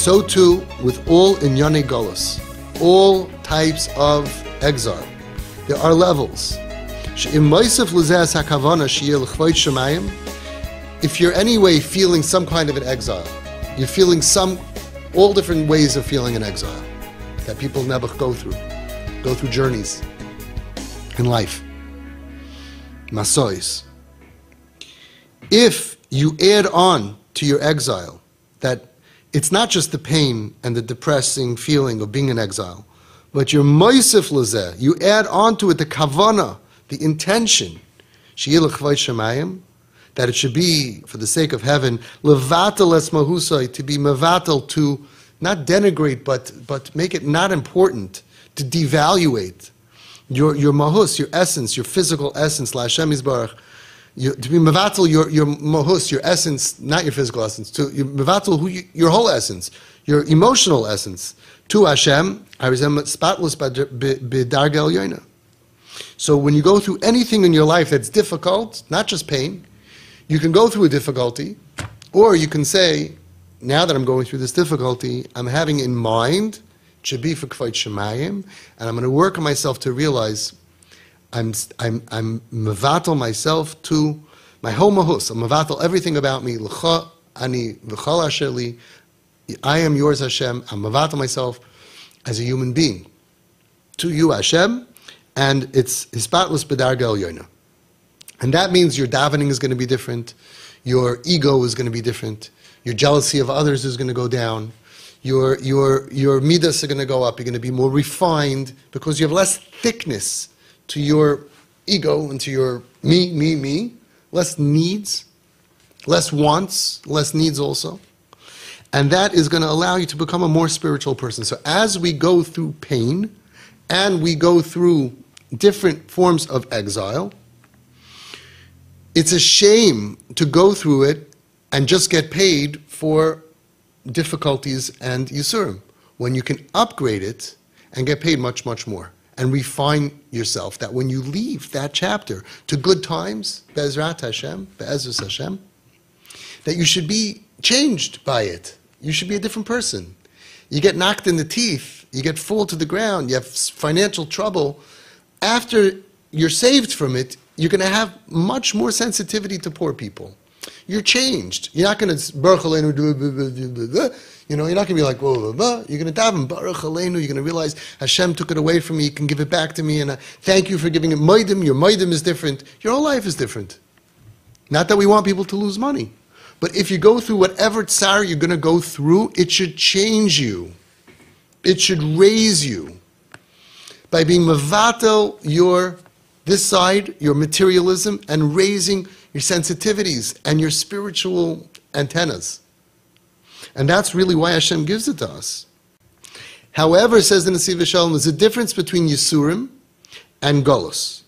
So too with all INYANEI golus, all types of exile. There are levels. If you're anyway feeling some kind of an exile, you're feeling all different ways of feeling an exile that people never go through journeys in life. Masois. If you add on to your exile that it's not just the pain and the depressing feeling of being in exile, but you're moisef lezeh, you add on to it the kavana, the intention, that it should be for the sake of heaven, levatel es mahusai, to be mevatel, to not denigrate, but make it not important, to devaluate your mahus, your essence, your physical essence, la Hashem Yisbarach, to be mevatel your mahus, your essence, not your physical essence, to mevatel your whole essence, your emotional essence, to Hashem, spotless b'darga elyoina. So when you go through anything in your life that's difficult, not just pain, you can go through a difficulty, or you can say, now that I'm going through this difficulty, I'm having in mind, it should be for Kvayt Shemayim, and I'm going to work on myself to realize I'm mevatel myself to my whole mahus. I'm mevatel everything about me. L'cha ani v'chal asher li. I am yours, Hashem. I'm mevatel myself as a human being to you, Hashem, and it's hispatlus b'darga elyoina. And that means your davening is going to be different, your ego is going to be different, your jealousy of others is going to go down, your midas are going to go up, you're going to be more refined because you have less thickness to your ego and to your me, less needs, less wants, less needs also. And that is going to allow you to become a more spiritual person. So as we go through pain and we go through different forms of exile, it's a shame to go through it and just get paid for difficulties and yisurim, when you can upgrade it and get paid much, much more, and refine yourself, that when you leave that chapter to good times, Be'ezrat Hashem, Be'ezus Hashem, that you should be changed by it. You should be a different person. You get knocked in the teeth, you get fall to the ground, you have financial trouble. After you're saved from it, you're going to have much more sensitivity to poor people. You're changed. You're not going to Baruch Aleinu, you're not going to be like, whoa, you're going to daven Baruch Aleinu. You're going to realize Hashem took it away from me, He can give it back to me, and thank you for giving it. Your maidim is different. Your whole life is different. Not that we want people to lose money, but if you go through whatever tsar you're going to go through, it should change you. It should raise you by being mevatel this side, your materialism, and raising your sensitivities and your spiritual antennas. And that's really why Hashem gives it to us. However, says the NESIVAS Shalom, there's a difference between Yisurim and Golus.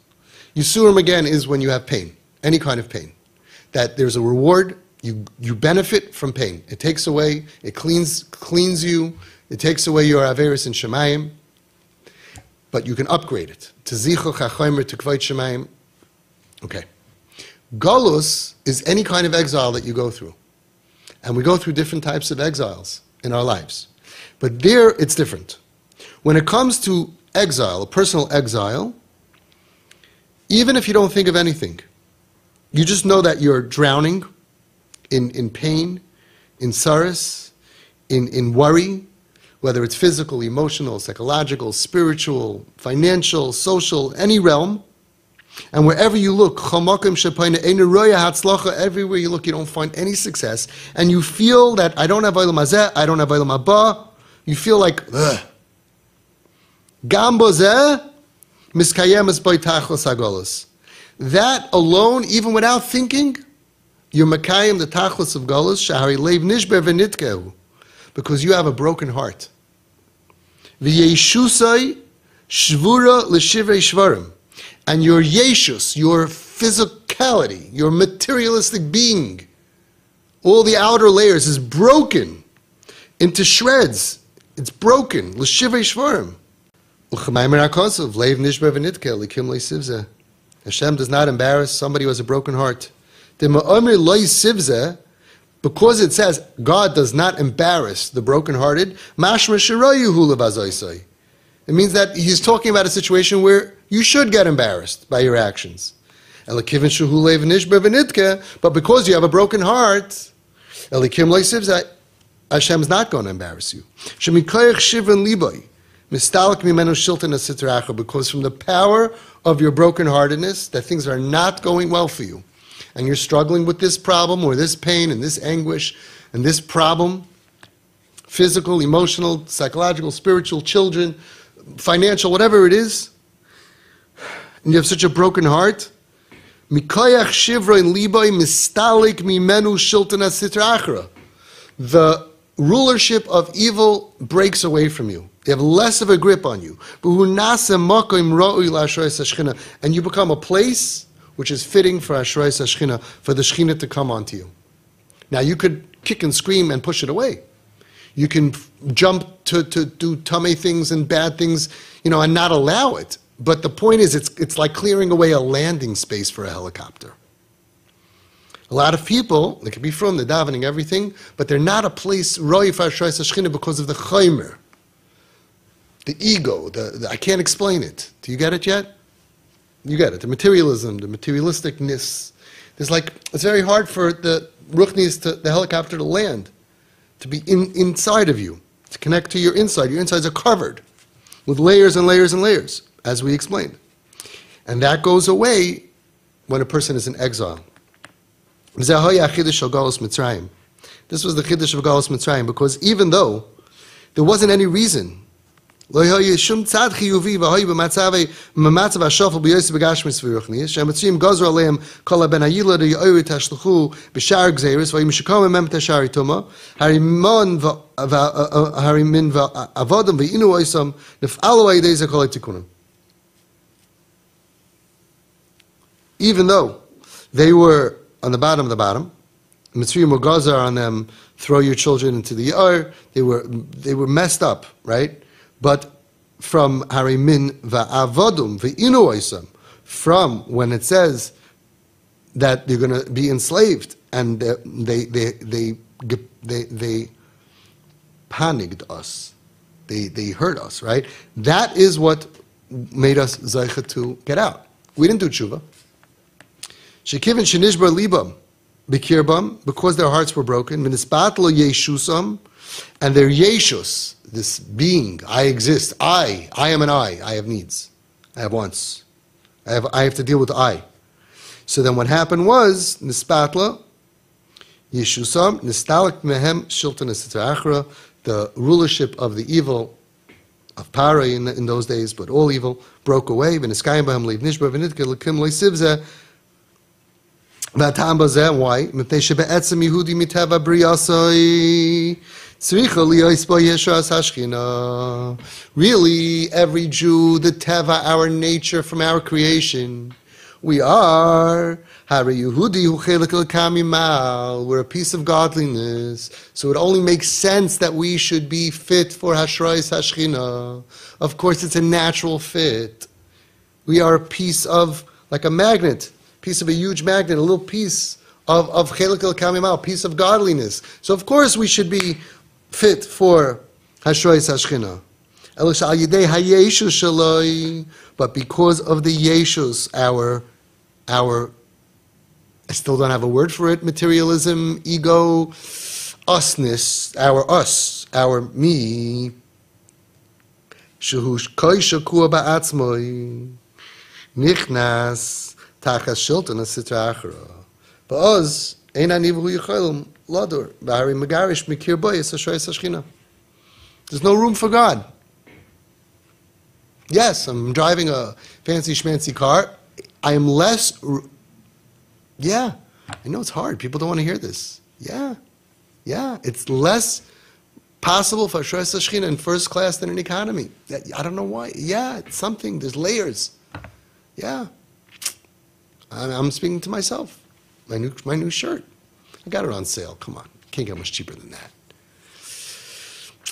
Yisurim, again, is when you have pain, any kind of pain. That there's a reward, you benefit from pain. It takes away, it cleans you, it takes away your Averis and Shemayim, but you can upgrade it. To Zicho Chachomer, to Kvayt Shemayim. Okay. Golus is any kind of exile that you go through. And we go through different types of exiles in our lives. But there, it's different. When it comes to exile, a personal exile, even if you don't think of anything, you just know that you're drowning in pain, in sorrows, in worry, whether it's physical, emotional, psychological, spiritual, financial, social, any realm. And wherever you look, everywhere you look, you don't find any success. And you feel that I don't have Olam Hazeh, I don't have Olam Haba. You feel like, ugh. That alone, even without thinking, you're Makayim, the Tachlis of Golus, Shahari Leiv Nishber V'nitkehu. Because you have a broken heart. V'yeshusai shvura l'shivrei shvarim. And your yeshus, your physicality, your materialistic being, all the outer layers is broken into shreds. It's broken. L'shivrei shvarim. U'chamayim rakosov leiv nishber v'nitke likim le'sivzeh. Hashem does not embarrass somebody who has a broken heart. But because it says God does not embarrass the brokenhearted, mashma shirayu levazoisai. It means that he's talking about a situation where you should get embarrassed by your actions. But because you have a broken heart, Hashem is not going to embarrass you. Because from the power of your brokenheartedness, that things are not going well for you, and you're struggling with this problem or this pain and this anguish and this problem, physical, emotional, psychological, spiritual, children, financial, whatever it is, and you have such a broken heart, the rulership of evil breaks away from you. They have less of a grip on you. And you become a place which is fitting for Ashrayis HaShechina, for the Shechina to come onto you. Now you could kick and scream and push it away. You can jump to do tummy things and bad things, and not allow it. But the point is, it's like clearing away a landing space for a helicopter. A lot of people, they can be from the davening, everything, but they're not a place roi for Ashrayis HaShechina because of the chaymer, the ego, I can't explain it. Do you get it yet? You get it. The materialism, the materialisticness. It's very hard for the ruchnis, the helicopter, to land, to be inside of you, to connect to your inside. Your insides are covered with layers and layers and layers, as we explained. And that goes away when a person is in exile. This was the Chiddush of Galus Mitzrayim, because even though there wasn't any reason, there was no even though they were on the bottom of the bottom, Mitzrayim were gazar on them, throw your children into the yar. They were messed up, right? But from harimin va'avodum ve'inu oisam, from when it says that they're going to be enslaved and they panicked us, they hurt us, right? That is what made us zaycha to get out. We didn't do tshuva. Shekivin shenishbar libam bekirbam, because their hearts were broken. Minispatlo yeshusam, and their yeshus, this being, I exist, I am an I have needs, I have wants, I have to deal with I. So then what happened was nispatla yeshusam nistalik mehem shilton esitachra, the rulership of the evil of Para in those days, but all evil broke away. V'niskayim b'hem leiv nishbar v'nitke l'kim le'sivzeh. Why? Really, every Jew, the teva, our nature from our creation, we are we're a piece of godliness. So it only makes sense that we should be fit for Hashrayis HaShechina. Of course, it's a natural fit. We are a piece of, like a magnet, piece of a huge magnet, a little piece of chelik el kamimal, a piece of godliness. So of course we should be fit for Hashrayis HaShechina. But because of the yeshus, our I still don't have a word for it, materialism, ego, usness, our me, shehu koi shakua ba'atzmoi, nichnas tachas shilton asitra achra. Ba'oz, ein anivu yicholim ladur, ba'ari megarish mikir boyes Hashrayis HaShechina. There's no room for God. Yes, I'm driving a fancy schmancy car. I am less... Yeah, I know it's hard. People don't want to hear this. Yeah, it's less possible for Hashrayis HaShechina in first class than in economy. I don't know why. Yeah, it's something. There's layers. Yeah. I'm speaking to myself. My new shirt. I got it on sale. Come on. Can't get much cheaper than that.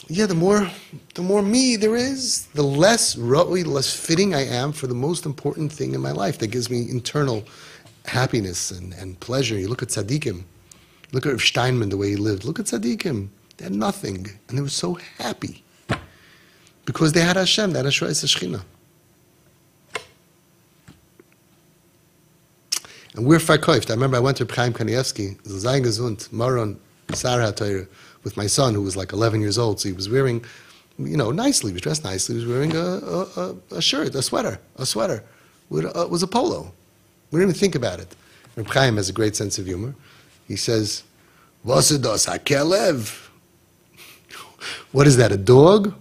Yeah, the more me there is, the less fitting I am for the most important thing in my life that gives me internal happiness and pleasure. You look at tzaddikim. Look at Rav Steinman, the way he lived. Look at Tzaddikim. They had nothing, and they were so happy because they had Hashem, they had Hashem, Shechina. And we're verkauft. I remember I went to Chaim Kanievsky, Zayin Gesund, Maron, Sarah Torah, with my son, who was like 11 years old. So he was wearing, nicely. He was dressed nicely. He was wearing a shirt, a sweater. It was a polo. We didn't even think about it. Reb Chaim has a great sense of humor. He says, "Was ist das, a kelev?" What is that, a dog?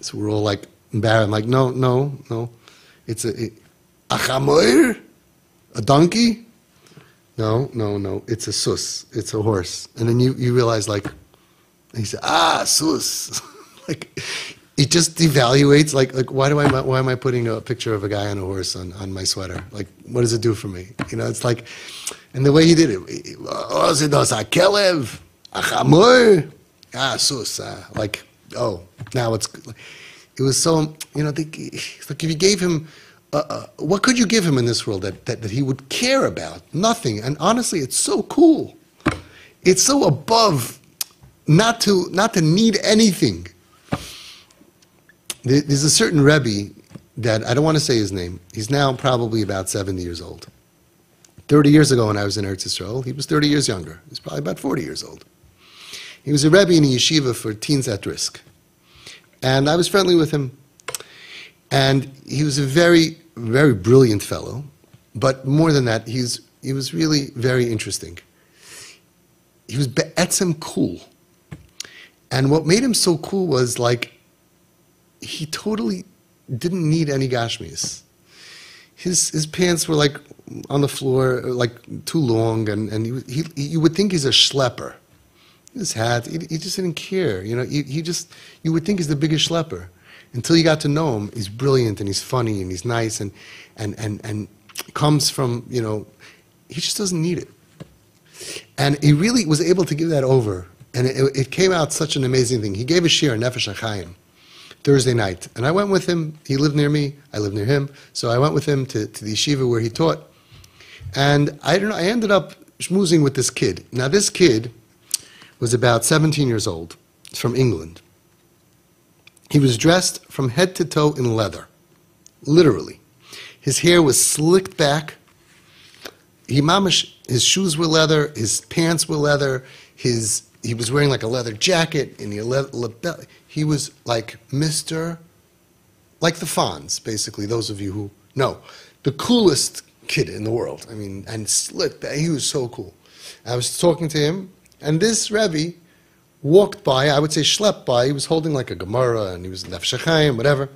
So we're all like embarrassed. I'm like, no. It's a chamoir? A donkey? No. It's a sus. It's a horse. And then you realize, like, he said, sus. Like, it just devaluates. Like, why am I putting a picture of a guy on a horse on my sweater? Like, what does it do for me? It's like, and the way he did it, a kelev, a chamoir, sus. Like, oh, now it was so, like if you gave him, what could you give him in this world that he would care about? Nothing. And honestly, it's so cool. It's so above not to need anything. There's a certain Rebbe that, I don't want to say his name. He's now probably about 70 years old. 30 years ago when I was in Eretz Yisrael, he was 30 years younger. He's probably about 40 years old. He was a Rebbe in a yeshiva for teens at risk. And I was friendly with him. And he was a very, very brilliant fellow. But more than that, he was really very interesting. He was be'etzem cool. And what made him so cool was, like, he totally didn't need any gashmis. His pants were, like, on the floor, like, too long, and you would think he's a schlepper. His hat, he just didn't care. You would think he's the biggest schlepper. Until you got to know him, he's brilliant and he's funny and he's nice and comes from, he just doesn't need it. And he really was able to give that over. And it came out such an amazing thing. He gave a shiur, Nefesh HaChaim, Thursday night. And I went with him. He lived near me. I lived near him. So I went with him to the yeshiva where he taught. And I ended up schmoozing with this kid. Now, this kid was about 17 years old, from England. He was dressed from head to toe in leather, literally. His hair was slicked back. His shoes were leather, his pants were leather, he was wearing like a leather jacket, and he was like like the Fonz, basically, those of you who know. The coolest kid in the world, and slicked back. He was so cool. I was talking to him, and this Rebbe walked by, I would say schlepped by. He was holding like a Gemara, and he was Nefesh HaChaim, whatever.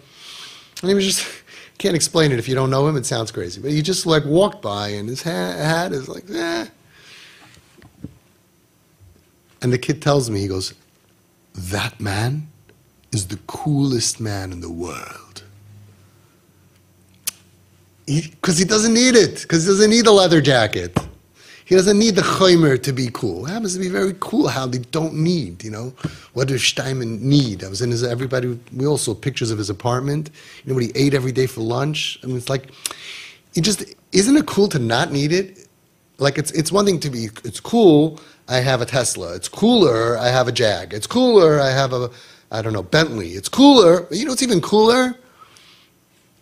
And he was just, can't explain it if you don't know him, it sounds crazy. But he just like walked by, and his hat is like, eh. And the kid tells me, he goes, that man is the coolest man in the world. Because he doesn't need it, because he doesn't need a leather jacket. He doesn't need the chomer to be cool. It happens to be very cool how they don't need, What does Steinman need? I was in we all saw pictures of his apartment. What he ate every day for lunch. It's like, isn't it cool to not need it? Like, it's one thing to be, it's cool, I have a Tesla. It's cooler, I have a Jag. It's cooler, I have Bentley. It's cooler, it's even cooler?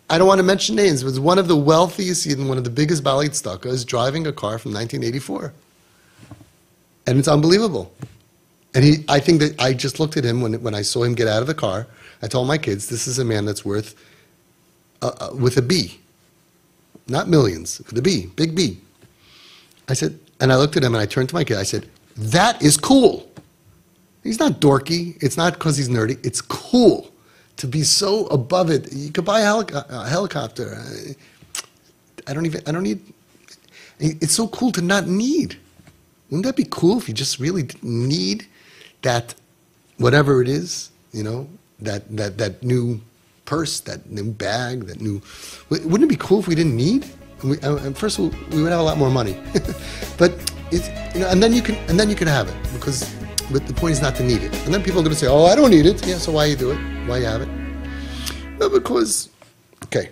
I don't want to mention names, but it was one of the wealthiest, even one of the biggest Balei Tzedakah driving a car from 1984. And it's unbelievable. And I think that I just looked at him when I saw him get out of the car. I told my kids, this is a man that's worth, with a B. Not millions, with a B, big B. I said, and I looked at him and I turned to my kid, I said, that is cool. He's not dorky. It's not because he's nerdy. It's cool. To be so above it, you could buy a helicopter. I don't need. It's so cool to not need. Wouldn't that be cool if you just really didn't need that, whatever it is, that new purse, that new bag, that new. Wouldn't it be cool if we didn't need? First of all, we would have a lot more money, but and then you can have it because. But the point is not to need it. And then people are going to say, oh, I don't need it. Yeah, so why you do it? Why you have it? No, because, okay.